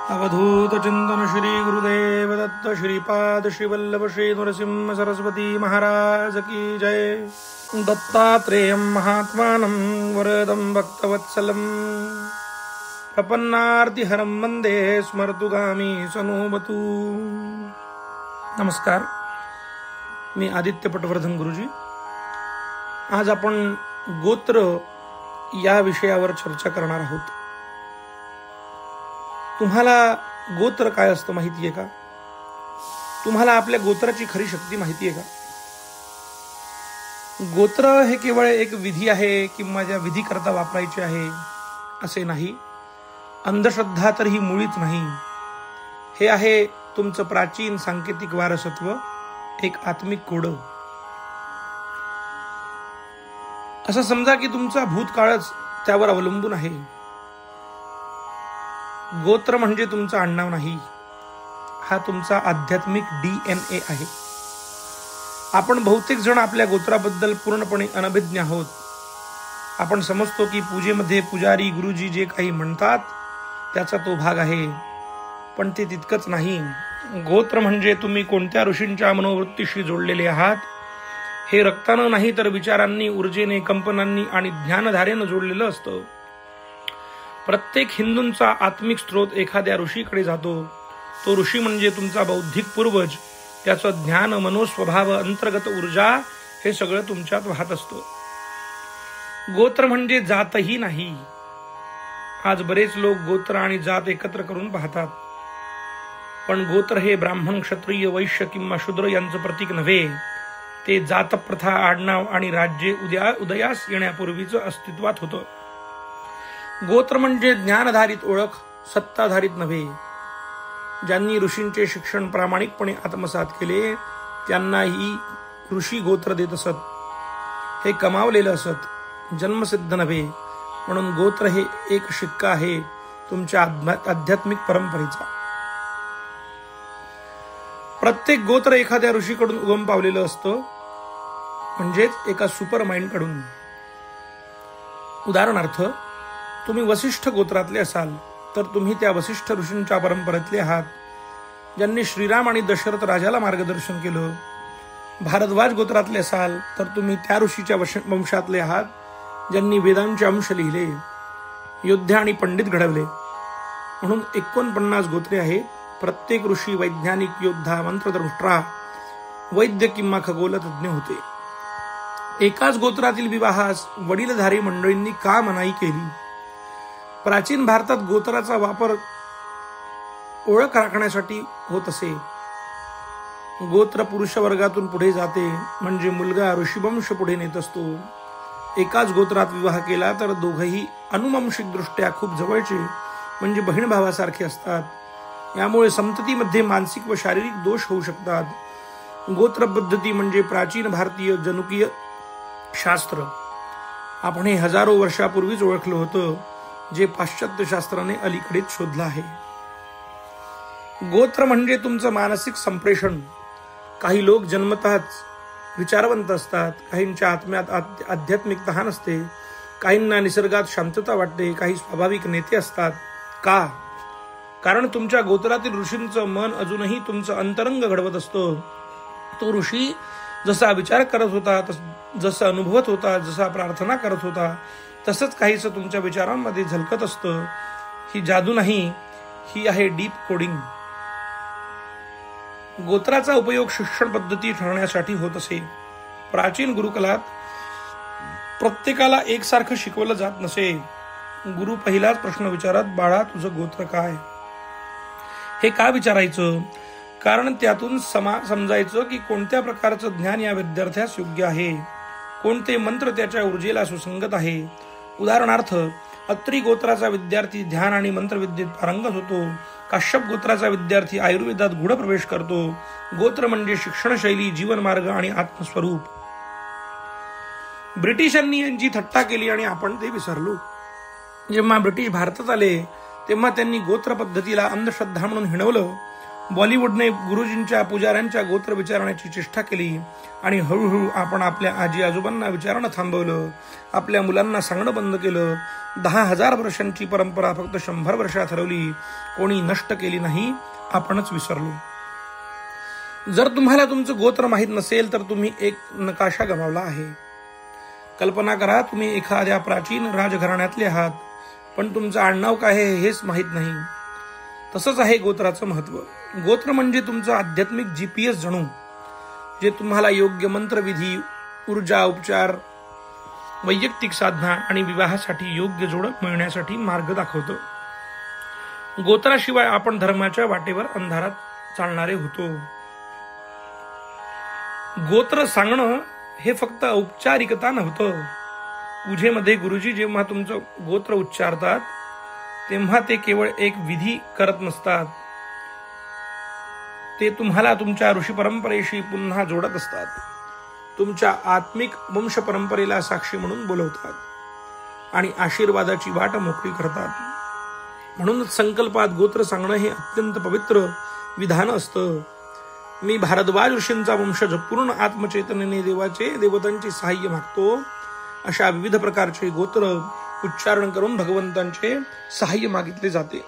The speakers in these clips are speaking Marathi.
अवधूत चिंतन श्री गुरुदेव दत्त श्रीपाद श्री वल्लभ श्री नरसिंह सरस्वती महाराज की जय. दत्तात्रेयं महात्मानं वरदं भक्तवत्सलं प्रपन्नार्तिहरं वंदे स्मर्तुगामी सनोबतु. नमस्कार, मी आदित्य पटवर्धन गुरुजी. आज आपण गोत्र या विषयावर चर्चा करणार आहोत. तुम्हाला गोत्र काय असतं माहिती आहे का? तुम्हाला आपल्या गोत्राची खरी शक्ती माहिती आहे का? गोत्र हे केवळ एक विधी आहे किंवा ज्या विधी करता वापरायची आहे असे नाही. अंधश्रद्धा तर ही मुळीच नाही. हे आहे तुमचं प्राचीन सांकेतिक वारसत्व, एक आत्मिक कोड. असं समजा की तुमचा भूतकाळच त्यावर अवलंबून आहे. गोत्र म्हणजे तुमचं आडनाव नाही, हा तुमचा आध्यात्मिक DNA आहे. आपण बहुतेक जण आपल्या गोत्राबद्दल पूर्णपणे अनभिज्ञ आहोत. आपण समजतो की पूजेमध्ये पुजारी गुरुजी जे काही म्हणतात त्याचा तो भाग आहे, पण ते तितकंच नाही. गोत्र म्हणजे तुम्ही कोणत्या ऋषींच्या मनोवृत्तीशी जोडलेले आहात हे रक्तानं नाही तर विचारांनी, ऊर्जेने, कंपनांनी आणि ज्ञानधारेनं जोडलेलं असतं. प्रत्येक हिंदूंचा आत्मिक स्रोत एखाद्या ऋषीकडे जातो. तो ऋषी म्हणजे तुमचा बौद्धिक पूर्वज. त्याचं ज्ञान, मनोस्वभाव, अंतर्गत ऊर्जा हे सगळं तुमच्यात वाहत असतं. गोत्र म्हणजे जातही नाही. आज बरेच लोक गोत्र आणि जात एकत्र करून पाहतात, पण गोत्र हे ब्राह्मण, क्षत्रिय, वैश्य किंवा शूद्र यांचं प्रतीक नव्हे. ते जातप्रथा, आडनाव आणि राज्ये उदयास येण्यापूर्वीच अस्तित्वात होतं. गोत्र म्हणजे ज्ञानधारित ओळख, सत्ताधारित नव्हे. ज्यांनी ऋषींचे शिक्षण प्रामाणिकपणे आत्मसात केले त्यांनाही ऋषी गोत्र देत असत. हे कमावलेलं असत, जन्मसिद्ध नव्हे. म्हणून गोत्र हे एक शिक्का आहे तुमच्या आध्यात्मिक परंपरेचा. प्रत्येक गोत्र एखाद्या ऋषीकडून उगम पावलेलं असतं, म्हणजेच एका सुपर माइंड कडून. उदाहरणार्थ, तुम्ही वसिष्ठ गोत्रातले असाल तर तुम्ही त्या वसिष्ठ ऋषींच्या परंपरेतले आहात, ज्यांनी श्रीराम आणि दशरथ राजाला मार्गदर्शन केलं. भारद्वाज गोत्रातले असाल तर तुम्ही त्या ऋषीच्या वंशातले आहात, ज्यांनी वेदांचे अंश लिहिले, योद्धे आणि पंडित घडवले. म्हणून 49 गोत्रे आहेत. प्रत्येक ऋषी वैज्ञानिक, योद्धा, मंत्रद्रष्टा, वैद्य किंवा खगोलतज्ञ होते. एकाच गोत्रातील विवाहास वडीलधारी मंडळींनी का मनाई केली? प्राचीन भारतात गोत्राचा वापर ओळख राखण्यासाठी होत असे. गोत्र पुरुष वर्गातून पुढे जाते, म्हणजे मुलगा ऋषिवंश पुढे नेत असतो. एकाच गोत्रात विवाह केला तर दोघंही अनुवंशिक दृष्ट्या खूप जवळचे, म्हणजे बहीण भावासारखे असतात. यामुळे संततीमध्ये मानसिक व शारीरिक दोष होऊ शकतात. गोत्र पद्धती म्हणजे प्राचीन भारतीय जनुकीय शास्त्र. आपण हे हजारो वर्षापूर्वीच ओळखलं होतं, जे पाश्चात्य शास्त्राने अलीकडेच शोधलं आहे. गोत्र म्हणजे तुमचं मानसिक संप्रेषण. काही लोक जन्मतःच विचारवंत असतात, काहींच्या आत्म्यात आध्यात्मिक तहान असते, काहींना निसर्गात शांतता वाटते, काही स्वाभाविक नेते असतात. का? कारण तुमच्या गोत्रातील ऋषींचं मन अजूनही तुमचं अंतरंग घडवत असतं. तो ऋषी जसा विचार करत होता, जसं अनुभवत होता, जसा प्रार्थना करत होता, तसंच काहीसं तुमच्या विचारांमध्ये झलकत असतं. ही जादू नाही, ही आहे डीप कोडिंग. गोत्राचा उपयोग शिक्षण पद्धती ठरवण्यासाठी होत असे. प्राचीन गुरुकुलात प्रत्येकाला एकसारखं शिकवलं जात नसे. गुरु पहिलाच प्रश्न विचारत, बाळा तुझं गोत्र काय? हे का विचारायचं? कारण त्यातून समजायचं की कोणत्या प्रकारचं ज्ञान या विद्यार्थ्यास योग्य आहे, कोणते मंत्र त्याच्या ऊर्जेला सुसंगत आहे. उदाहरणार्थ, अत्री गोत्राचा विद्यार्थी ध्यान आणि मंत्रविद्येत पारंगत होतो. काश्यप गोत्राचा विद्यार्थी आयुर्वेदात गूढ प्रवेश करतो. गोत्र म्हणजे शिक्षणशैली, जीवनमार्ग आणि आत्मस्वरूप. ब्रिटिशांनी यांची थट्टा केली आणि आपण ते विसरलो. जेव्हा ब्रिटिश भारतात आले तेव्हा त्यांनी गोत्र पद्धतीला अंधश्रद्धा म्हणून हिणवलं. बॉलिवूडने गुरुजींच्या पुजाऱ्यांच्या गोत्र विचारण्याची चेष्टा केली आणि हळूहळू आपण आपल्या आजी आजोबांना विचारणं थांबवलं, आपल्या मुलांना सांगणं बंद केलं. 10,000 वर्षांची परंपरा फक्त 100 वर्षात हरवली, कोणी नष्ट केली नाही, आपणच विसरलो. जर तुम्हाला तुमचं गोत्र माहीत नसेल तर तुम्ही एक नकाशा गमावला आहे. कल्पना करा, तुम्ही एखाद्या प्राचीन राजघराण्यातले आहात, पण तुमचं आडनाव काय आहे हेच माहीत नाही. तसंच आहे गोत्राचं महत्व. गोत्र म्हणजे तुमचं आध्यात्मिक GPS जणू, जे तुम्हाला योग्य मंत्रविधी, ऊर्जा, उपचार, वैयक्तिक साधना आणि विवाहासाठी योग्य जोड मिळण्यासाठी मार्ग दाखवतं. गोत्राशिवाय आपण धर्माच्या वाटेवर अंधारात चालणारे होतो. गोत्र सांगणं हे फक्त औपचारिकता नव्हतं. पूजेमध्ये गुरुजी जेव्हा तुमचं गोत्र उच्चारतात तेव्हा ते केवळ एक विधी करत नसतात, ते तुम्हाला तुमच्या ऋषी परंपरेशी पुन्हा जोडत असतात. तुमच्या आत्मिक वंश परंपरेला साक्षी म्हणून बोलवतात आणि आशीर्वादाची वाट मोकळी करतात. म्हणूनच संकल्पात गोत्र सांगणं हे अत्यंत पवित्र विधान असतं. मी भारद्वाज ऋषींचा वंशज, पूर्ण आत्मचैतन्याने देवतांचे सहाय्य मागतो. अशा विविध प्रकारचे गोत्र उच्चारण करून भगवंतांचे सहाय्य मागितले जाते.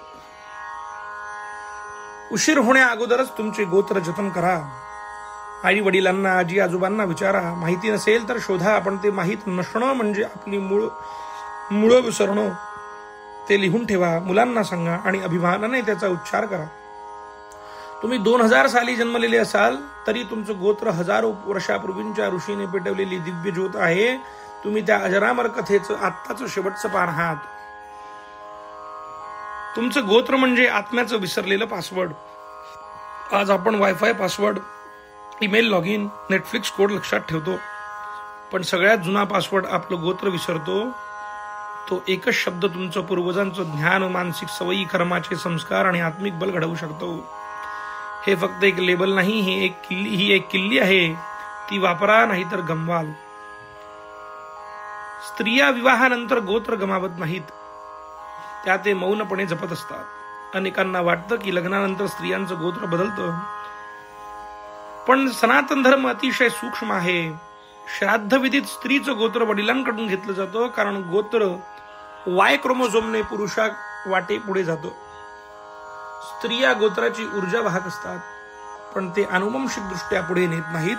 उशीर होण्या अगोदरच तुमचे गोत्र जतन करा. आई वडिलांना, आजी आजोबांना विचारा. माहिती नसेल तर शोधा, पण ते माहीत नसणं म्हणजे आपली मूळ विसरणं. ते लिहून ठेवा, मुलांना सांगा आणि अभिमानाने त्याचा उच्चार करा. तुम्ही 2000 साली जन्मलेले असाल तरी तुमचं गोत्र हजारो वर्षापूर्वींच्या ऋषीने पेटवलेली दिव्य ज्योत आहे. तुम्ही त्या अजरामर कथेचं आत्ताचं शेवटचं पान आहात. तुमचं गोत्र म्हणजे आत्म्याचं विसरलेलं पासवर्ड. आज आपण wifi password, email log in, Netflix code लक्षात ठेवतो, पण सगळ्यात जुना पासवर्ड आपलं गोत्र विसरतो. तो एकच शब्द तुमचं पूर्वजांचं ज्ञान, मानसिक सवयी, कर्माचे संस्कार आणि आत्मिक बल घडवू शकतो. हे फक्त एक लेबल नाही, ही एक किल्ली आहे. ती वापरा, नाहीतर गमवाल. स्त्रिया विवाहानंतर गोत्र गमावत नाहीत, त्या ते मौनपणे जपत असतात. अनेकांना वाटतं की लग्नानंतर स्त्रियांचं गोत्र बदलतं, पण सनातन धर्म अतिशय सूक्ष्म आहे. श्राद्धविधीत स्त्रीचं गोत्र वडिलांकडून घेतलं जातं, कारण गोत्र वाय क्रोमोझोमने पुरुषा वाटे पुढे जातं. स्त्रिया गोत्राची ऊर्जा वाहक असतात, पण ते आनुवंशिक दृष्ट्या पुढे नेत नाहीत.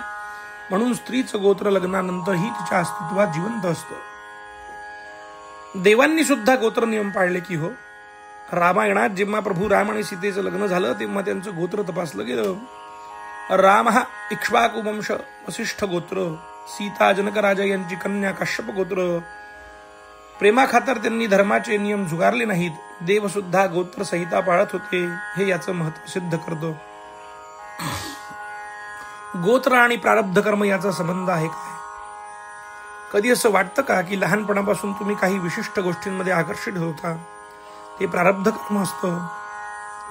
म्हणून स्त्रीचं गोत्र लग्नानंतरही तिच्या अस्तित्वात जिवंत असतं. देवांनी सुद्धा गोत्र नियम पाळले की हो. रामायणात जेव्हा प्रभू राम आणि सीतेचं लग्न झालं तेव्हा त्यांचं गोत्र तपासलं गेलं. राम हा इक्ष्वाकु वंश, वसिष्ठ गोत्र. सीता जनक राजा यांची कन्या काश्यप गोत्र. प्रेमाखातर त्यांनी धर्माचे नियम झुगारले नाहीत. देव सुद्धा गोत्र संहिता पाळत होते. हे याचं महत्व सिद्ध करतं. गोत्र आणि प्रारब्ध कर्म याचा संबंध आहे काय? कधी असं वाटतं का की लहानपणापासून तुम्ही काही विशिष्ट गोष्टींमध्ये आकर्षित होता? ते प्रारब्ध कर्म असतं.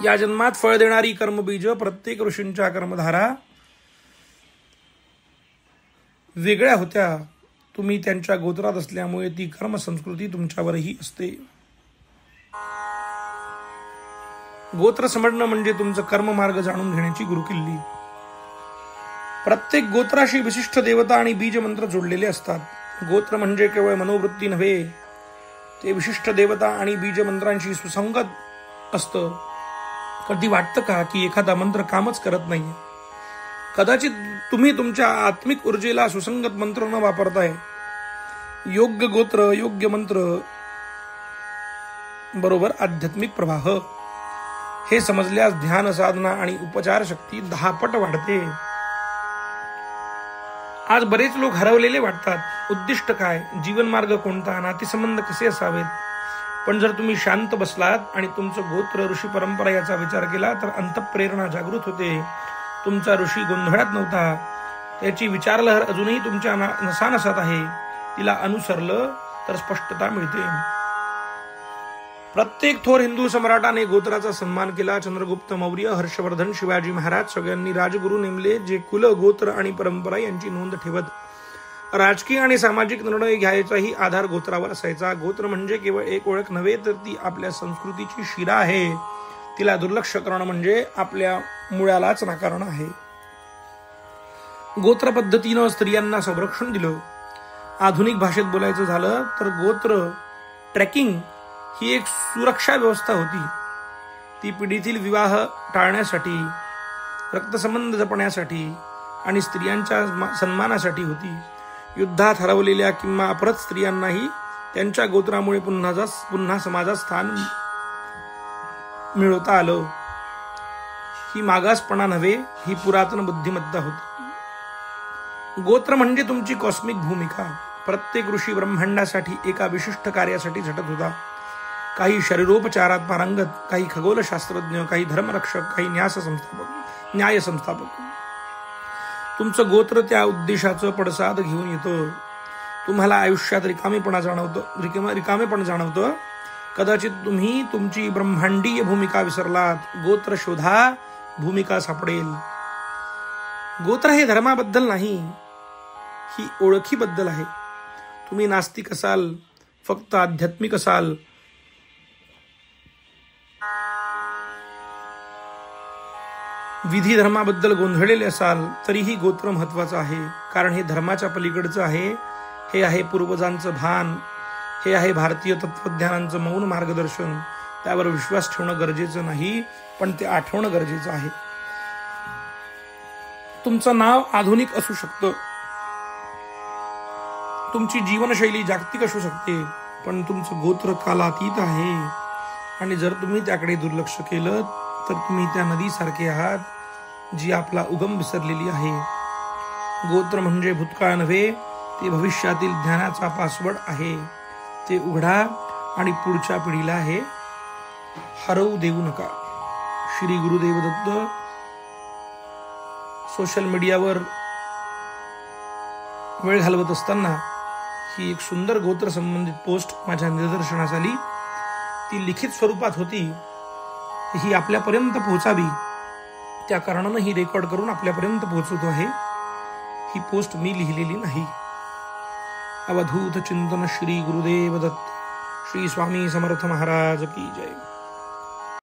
या जन्मात फळ देणारी कर्मबीज, प्रत्येक ऋषींच्या कर्मधारा वेगळ्या होत्या. तुम्ही त्यांच्या गोत्रात असल्यामुळे ती कर्म संस्कृती तुमच्यावरही असते. गोत्र समजणं म्हणजे तुमचं कर्ममार्ग जाणून घेण्याची गुरुकिल्ली. प्रत्येक गोत्राशी विशिष्ट देवता आणि बीज मंत्र जोडलेले असतात. गोत्र म्हणजे केवळ मनोवृत्ती नव्हे, ते विशिष्ट देवता आणि बीज मंत्रांशी सुसंगत असतं. कधी वाटतं का की एखादा मंत्र कामच करत नाहीये? कदाचित तुम्ही तुमच्या आत्मिक ऊर्जेला सुसंगत मंत्र न वापरताय. योग्य गोत्र, योग्य मंत्र बरोबर आध्यात्मिक प्रवाह, हे समजल्यास ध्यान साधना आणि उपचार शक्ती 10 पट वाढते. आज बरेच लोक हरवलेले वाटतात. उद्दिष्ट काय, जीवन मार्ग कोणता, नातेसंबंध कसे असावेत? पण जर तुम्ही शांत बसलात आणि तुमचं गोत्र, ऋषी परंपरा याचा विचार केला तर अंतःप्रेरणा जागृत होते. तुमचा ऋषी गोंधळात नव्हता, त्याची विचारलहर अजूनही तुमच्या नसानसात आहे. तिला अनुसरलं तर स्पष्टता मिळते. प्रत्येक थोर हिंदू सम्राटाने गोत्राचा सन्मान केला. चंद्रगुप्त मौर्य, हर्षवर्धन, शिवाजी महाराज सगळ्यांनी राजगुरू नेमले, जे कुल, गोत्र आणि परंपरा यांची नोंद ठेवत. राजकीय आणि सामाजिक निर्णय घ्यायचाही आधार गोत्रावर असायचा. गोत्र म्हणजे केवळ एक ओळख नव्हे, तर ती आपल्या संस्कृतीची शिरा आहे. तिला दुर्लक्ष करणं म्हणजे आपल्या मुळालाच नाकारणं आहे. गोत्र पद्धतीनं स्त्रियांना संरक्षण दिलं. आधुनिक भाषेत बोलायचं झालं तर गोत्र ट्रॅकिंग ही एक सुरक्षा व्यवस्था होती. ती पिढीतील विवाह टाळण्यासाठी, रक्तसंबंध जपण्यासाठी आणि स्त्रियांच्या सन्मानासाठी होती. युद्धात हरवलेल्या किंवा अपहृत स्त्रियांनाही त्यांच्या गोत्रामुळे पुन्हा समाजात स्थान मिळवता आलं. ही मागासपणा नव्हे, ही पुरातन बुद्धिमत्ता होती. गोत्र म्हणजे तुमची कॉस्मिक भूमिका. प्रत्येक ऋषी ब्रह्मांडासाठी एका विशिष्ट कार्यासाठी झटत होता. काही शरीरोपचारात पारंगत, काही खगोलशास्त्रज्ञ, काही धर्मरक्षक, काही न्याय संस्थापक. तुमचं गोत्र त्या उद्देशाचं पडसाद घेऊन येतं. तुम्हाला आयुष्यात रिकामेपण जाणवतं. कदाचित तुम्ही तुमची ब्रह्मांडीय भूमिका विसरलात. गोत्र शोधा, भूमिका सापडेल. गोत्र हे धर्माबद्दल नाही, ही ओळखीबद्दल आहे. तुम्ही नास्तिक असाल, फक्त आध्यात्मिक असाल, विधी धर्माबद्दल गोंधळलेले असाल, तरीही गोत्र महत्वाचं आहे. कारण हे धर्माच्या पलीकडचं आहे. हे आहे पूर्वजांचं भान. हे आहे भारतीय तत्वज्ञानांचं मौन मार्गदर्शन. त्यावर विश्वास ठेवणं गरजेचं नाही, पण ते आठवणं गरजेचं आहे. तुमचं नाव आधुनिक असू शकतं, तुमची जीवनशैली जागतिक असू शकते, पण तुमचं गोत्र कालातीत आहे. आणि जर तुम्ही त्याकडे दुर्लक्ष केलं तर तुम्ही त्या नदीसारखे आहात, जी आपला उगम विसरलेली आहे. गोत्र म्हणजे भूतकाळ नव्हे, ते भविष्यातील ज्ञानाचा पासवर्ड आहे. ते उघडा आणि पुढच्या पिढीला हे हरवू देऊ नका. श्री गुरुदेव दत्त. सोशल मीडियावर वेळ घालवत असताना ही एक सुंदर गोत्र संबंधित पोस्ट माझ्या निदर्शनास आली. ती लिखित स्वरूपात होती. ही आपल्यापर्यंत पोहोचावी त्या कारणानं ही रेकॉर्ड करून आपल्यापर्यंत पोहोचवतो आहे. ही पोस्ट मी लिहिलेली नाही. अवधूत चिंतन श्री गुरुदेव दत्त. श्री स्वामी समर्थ महाराज की जय.